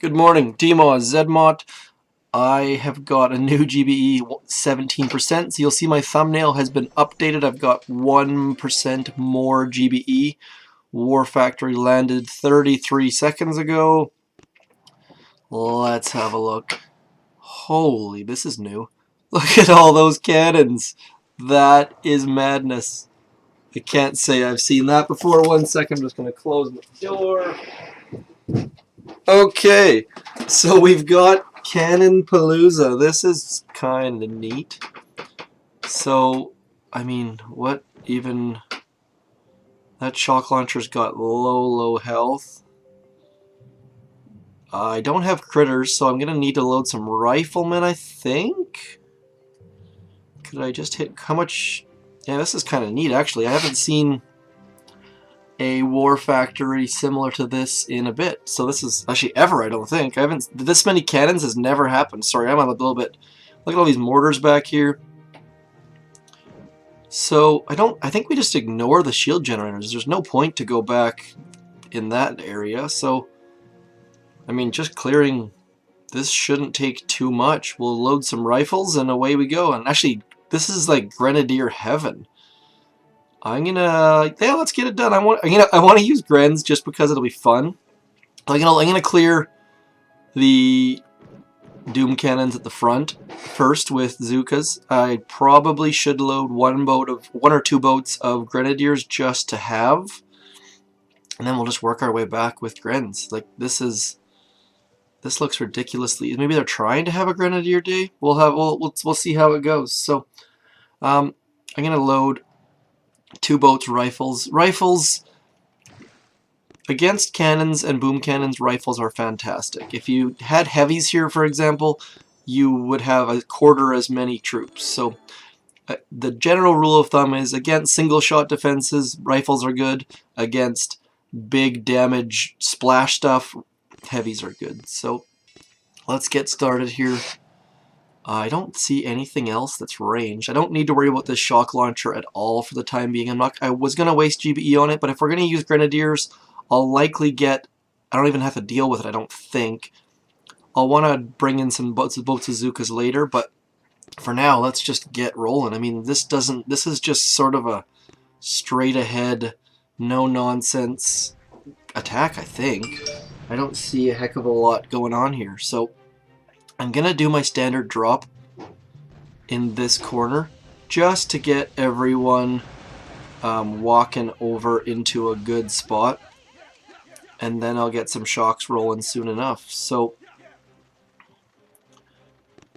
Good morning, Timo Zedmont. I have got a new GBE 17%, so you'll see my thumbnail has been updated. I've got 1% more GBE. War Factory landed 33 seconds ago. Let's have a look. Holy, this is new. Look at all those cannons. That is madness. I can't say I've seen that before. 1 second, I'm just going to close the door. Okay, so we've got Cannon Palooza. This is kind of neat. So, I mean, what even... That shock launcher's got low health. I don't have critters, so I'm going to need to load some riflemen, I think? Could I just hit... How much... Yeah, this is kind of neat, actually. I haven't seen a war factory similar to this in a bit. So this is actually ever, I don't think. I haven't... This many cannons has never happened. Sorry, I'm a little bit... Look at all these mortars back here. So, I think we just ignore the shield generators. There's no point to go back in that area. So, I mean, just clearing this shouldn't take too much. We'll load some rifles and away we go. And actually, this is like Grenadier heaven. I'm gonna, yeah, let's get it done. I want to use Grens just because it'll be fun. I'm gonna clear the Doom cannons at the front first with zookas. I probably should load one or two boats of Grenadiers just to have, and then we'll just work our way back with Grens. Like this looks ridiculously. Maybe they're trying to have a Grenadier day. We'll see how it goes. So, I'm gonna load 2 boats rifles. Rifles against cannons and boom cannons, rifles are fantastic. If you had heavies here, for example, you would have a quarter as many troops. So the general rule of thumb is against single shot defenses, rifles are good. Against big damage splash stuff, heavies are good. So let's get started here. I don't see anything else that's ranged. I don't need to worry about this shock launcher at all for the time being. I was going to waste GBE on it, but if we're going to use Grenadiers, I'll likely get... I don't even have to deal with it, I don't think. I'll want to bring in some boats of zookas later, but for now, let's just get rolling. I mean, this is just sort of a straight ahead, no nonsense attack, I think. I don't see a heck of a lot going on here, so I'm gonna do my standard drop in this corner just to get everyone walking over into a good spot, and then I'll get some shocks rolling soon enough. So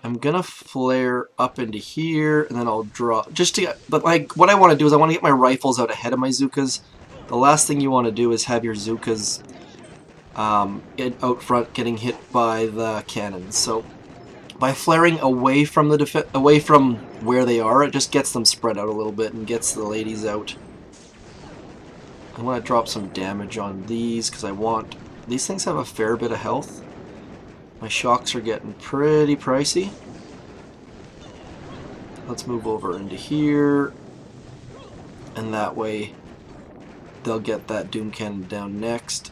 I'm gonna flare up into here, and then I'll draw just to get, but like what I want to do is I want to get my rifles out ahead of my zookas. The last thing you want to do is have your zookas out front getting hit by the cannons. So by flaring away from where they are, it just gets them spread out a little bit and gets the ladies out. I want to drop some damage on these because these things have a fair bit of health. My shocks are getting pretty pricey. Let's move over into here, and that way they'll get that Doom Cannon down next.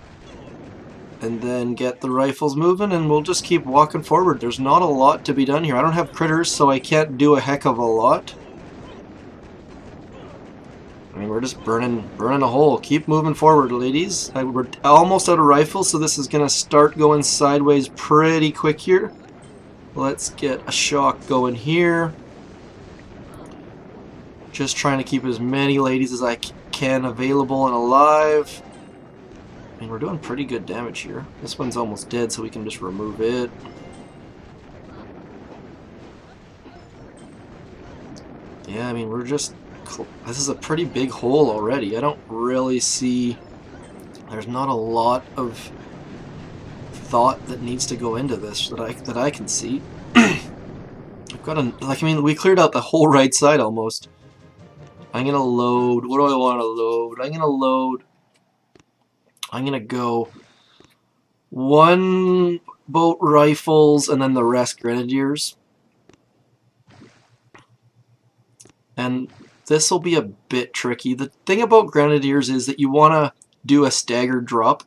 And then get the rifles moving, and we'll just keep walking forward. There's not a lot to be done here. I don't have critters, so I can't do a heck of a lot. I mean, we're just burning a hole. Keep moving forward, ladies. We're almost out of rifles, so this is going to start going sideways pretty quick here. Let's get a shock going here. Just trying to keep as many ladies as I can available and alive. I mean, we're doing pretty good damage here. This one's almost dead, so we can just remove it. Yeah, I mean, we're just... This is a pretty big hole already. I don't really see... There's not a lot of thought that needs to go into this that I can see. I've got a... Like, I mean, we cleared out the whole right side almost. I'm gonna load... What do I want to load? I'm gonna go 1 boat rifles and then the rest Grenadiers. And this will be a bit tricky. The thing about Grenadiers is that you want to do a staggered drop.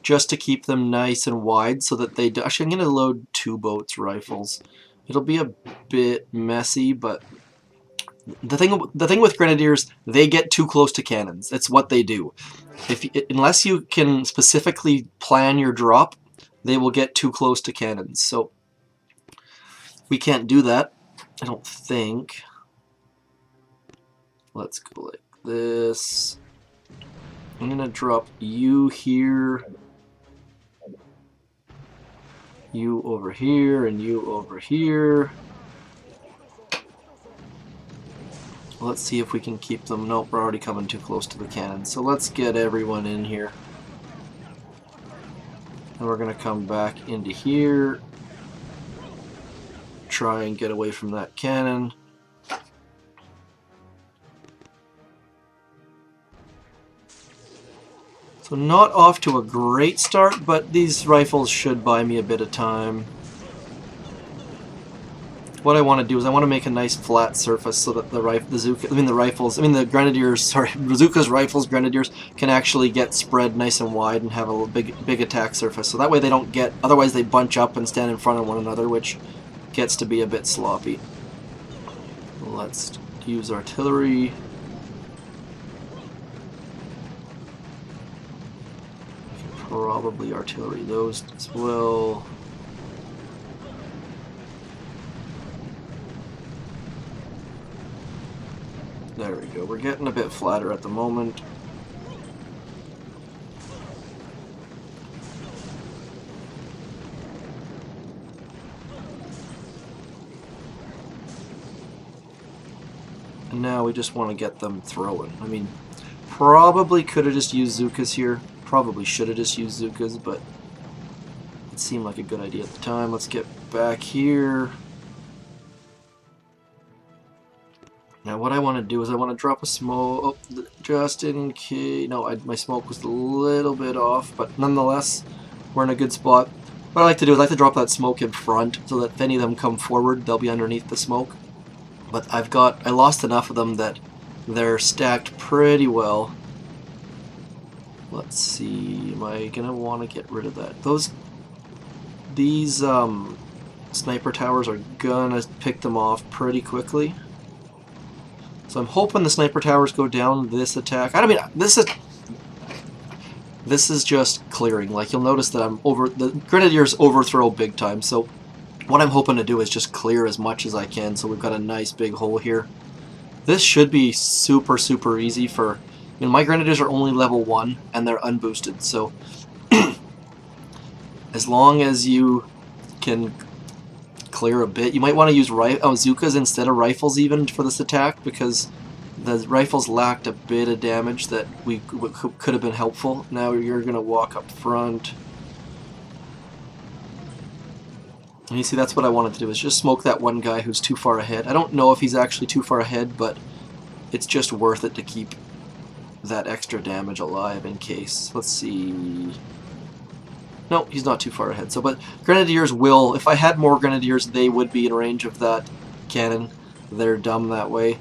just to keep them nice and wide so that they do. Actually, I'm going to load 2 boats rifles. It'll be a bit messy, but the thing with grenadiers, they get too close to cannons. It's what they do. Unless you can specifically plan your drop, they will get too close to cannons. So we can't do that, I don't think. Let's go like this. I'm gonna drop you here, you over here, and you over here. Let's see if we can keep them. Nope, we're already coming too close to the cannon. So let's get everyone in here. And we're going to come back into here. Try and get away from that cannon. So not off to a great start, but these rifles should buy me a bit of time. What I want to do is I want to make a nice flat surface so that the grenadiers, sorry, zookas, rifles, grenadiers can actually get spread nice and wide and have a big attack surface. So that way they don't get, otherwise they bunch up and stand in front of one another, which gets to be a bit sloppy. Let's use artillery. Probably artillery those as well. There we go. We're getting a bit flatter at the moment. And now we just want to get them throwing. I mean, probably could have just used zookas here. Probably should have just used zookas, but it seemed like a good idea at the time. Let's get back here. Now what I want to do is I want to drop a smoke, just in case. No, my smoke was a little bit off, but nonetheless, we're in a good spot. What I like to do is I like to drop that smoke in front, so that if any of them come forward, they'll be underneath the smoke. But I lost enough of them that they're stacked pretty well. Let's see, am I gonna want to get rid of that? These sniper towers are gonna pick them off pretty quickly. So I'm hoping the sniper towers go down this attack. I mean, this is just clearing. Like, you'll notice that the grenadiers overthrow big time. So what I'm hoping to do is just clear as much as I can. So we've got a nice big hole here. This should be super, super easy for. I mean, my grenadiers are only level 1 and they're unboosted. So as long as you can clear a bit. You might want to use zookas instead of rifles even for this attack, because the rifles lacked a bit of damage that could have been helpful. Now you're going to walk up front. And you see, that's what I wanted to do, is just smoke that one guy who's too far ahead. I don't know if he's actually too far ahead, but it's just worth it to keep that extra damage alive in case. Let's see. No, he's not too far ahead. So, but grenadiers will, if I had more grenadiers, they would be in range of that cannon. They're dumb that way.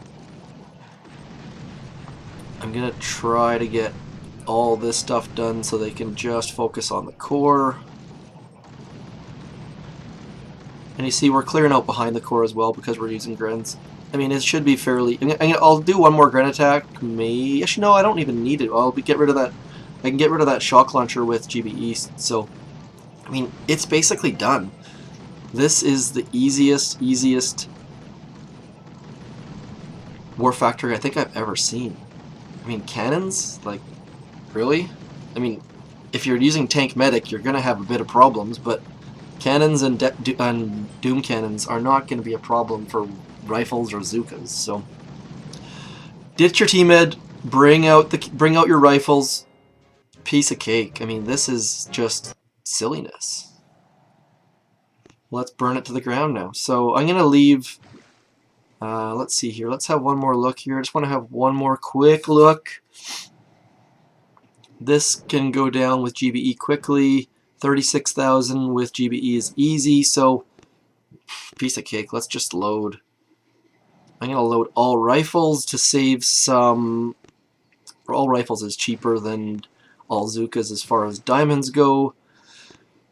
I'm gonna try to get all this stuff done so they can just focus on the core. And you see, we're clearing out behind the core as well because we're using grens. I mean, it should be fairly. I'll do one more gren attack. Actually, no, I don't even need it. Get rid of that. I can get rid of that shock launcher with GBE. So, I mean, it's basically done. This is the easiest war factory I think I've ever seen. I mean, cannons? Like, really? I mean, if you're using tank medic, you're going to have a bit of problems, but cannons and doom cannons are not going to be a problem for rifles or zookas. So, ditch your T-med, bring out your rifles. Piece of cake. I mean, this is just silliness. Let's burn it to the ground now. So I'm gonna leave. Let's see here. Let's have one more look here. I just want to have one more quick look. This can go down with GBE quickly. 36,000 with GBE is easy. So piece of cake. Let's just load. I'm gonna load all rifles to save some. All rifles is cheaper than. all zookas as far as diamonds go.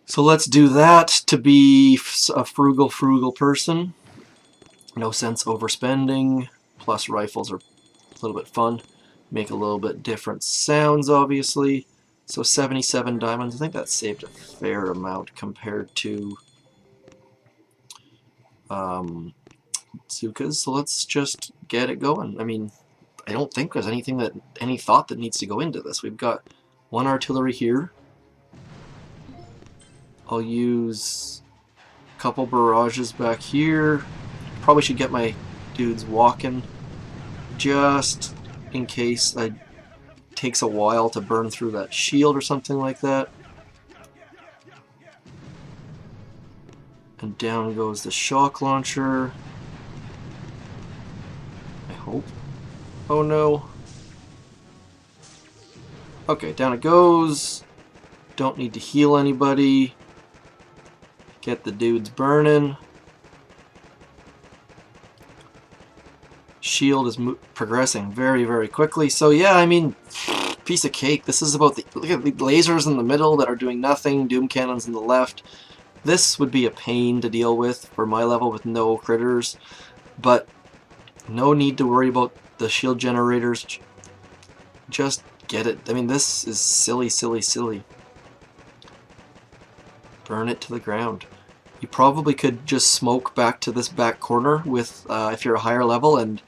So let's do that to be a frugal person. No sense overspending. Plus rifles are a little bit fun. Make a little bit different sounds, obviously. So 77 diamonds. I think that saved a fair amount compared to zookas. So let's just get it going. I mean, I don't think there's any thought that needs to go into this. We've got one artillery here. I'll use a couple barrages back here. Probably should get my dudes walking just in case it takes a while to burn through that shield or something like that. And down goes the shock launcher. I hope. Oh no. Okay, down it goes. Don't need to heal anybody. Get the dudes burning. Shield is progressing very, very quickly. So yeah, I mean, piece of cake. This is about look at the lasers in the middle that are doing nothing. Doom cannons in the left. This would be a pain to deal with for my level with no critters, but no need to worry about the shield generators. Just get it. I mean, this is silly, silly, silly. Burn it to the ground. You probably could just smoke back to this back corner with, if you're a higher level, and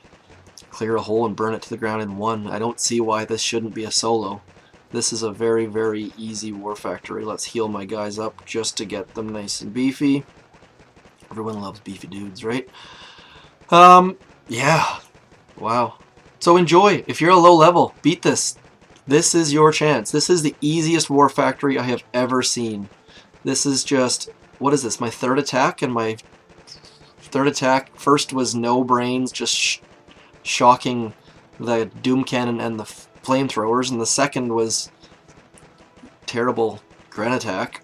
clear a hole and burn it to the ground in one. I don't see why this shouldn't be a solo. This is a very, very easy war factory. Let's heal my guys up just to get them nice and beefy. Everyone loves beefy dudes, right? Yeah. Wow. So enjoy. If you're a low level, beat this. This is your chance. This is the easiest war factory I have ever seen. This is just, what is this, my third attack? And my third attack, first was no brains, just shocking the Doom Cannon and the flamethrowers, and the second was terrible Gren attack.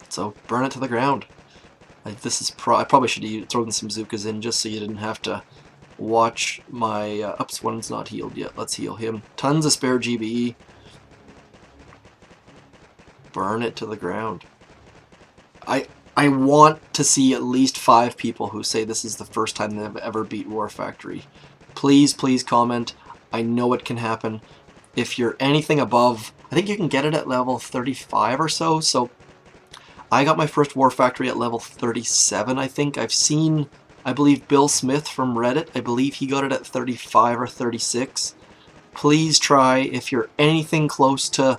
So burn it to the ground. This is I probably should have thrown some zookas in just so you didn't have to watch my... oops, one's not healed yet. Let's heal him. Tons of spare GBE. Burn it to the ground. I want to see at least 5 people who say this is the first time they've ever beat War Factory. Please, please comment. I know it can happen. If you're anything above, I think you can get it at level 35 or so. So I got my first War Factory at level 37, I think. I've seen, I believe, Bill Smith from Reddit. I believe he got it at 35 or 36. Please try if you're anything close to...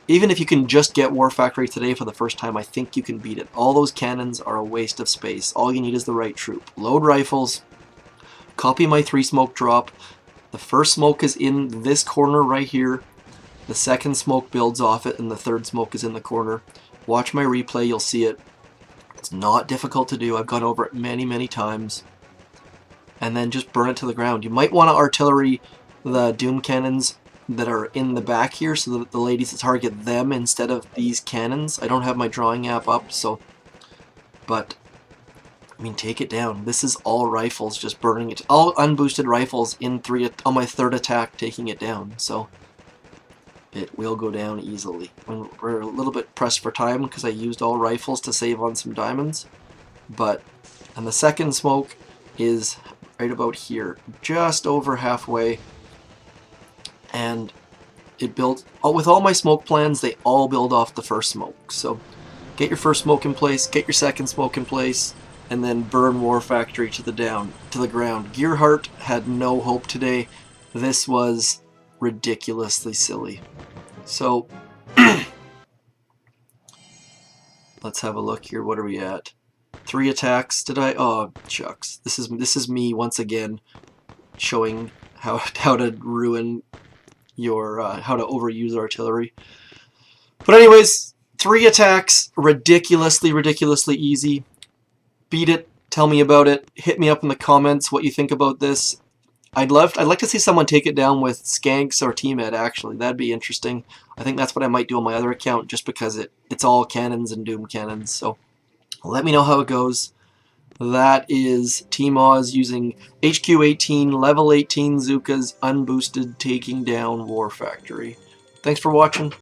Even if you can just get War Factory today for the first time, I think you can beat it. All those cannons are a waste of space. All you need is the right troop. Load rifles. Copy my 3 smoke drop. The first smoke is in this corner right here. The second smoke builds off it, and the third smoke is in the corner. Watch my replay, you'll see it. It's not difficult to do. I've gone over it many, many times. And then just burn it to the ground. You might want to artillery the Doom cannons that are in the back here so that the ladies target them instead of these cannons. I don't have my drawing app up, so... But, I mean, take it down. This is all rifles just burning it. All unboosted rifles on my third attack taking it down, so... It will go down easily. We're a little bit pressed for time because I used all rifles to save on some diamonds. And the second smoke is right about here, just over halfway. And it built, with all my smoke plans, they all build off the first smoke. So get your first smoke in place, get your second smoke in place, and then burn War Factory to the ground. Gearhart had no hope today. This was ridiculously silly. So let's have a look here. What are we at? 3 attacks. Did I? Oh, shucks. This is me once again showing how to ruin your how to overuse artillery. But anyways, 3 attacks, ridiculously easy. Beat it. Tell me about it. Hit me up in the comments what you think about this. I'd like to see someone take it down with Skanks or Team-Ed, actually. That'd be interesting. I think that's what I might do on my other account, just because it's all cannons and Doom cannons. So let me know how it goes. That is Team Oz using HQ18, level 18 zookas, unboosted, taking down War Factory. Thanks for watching.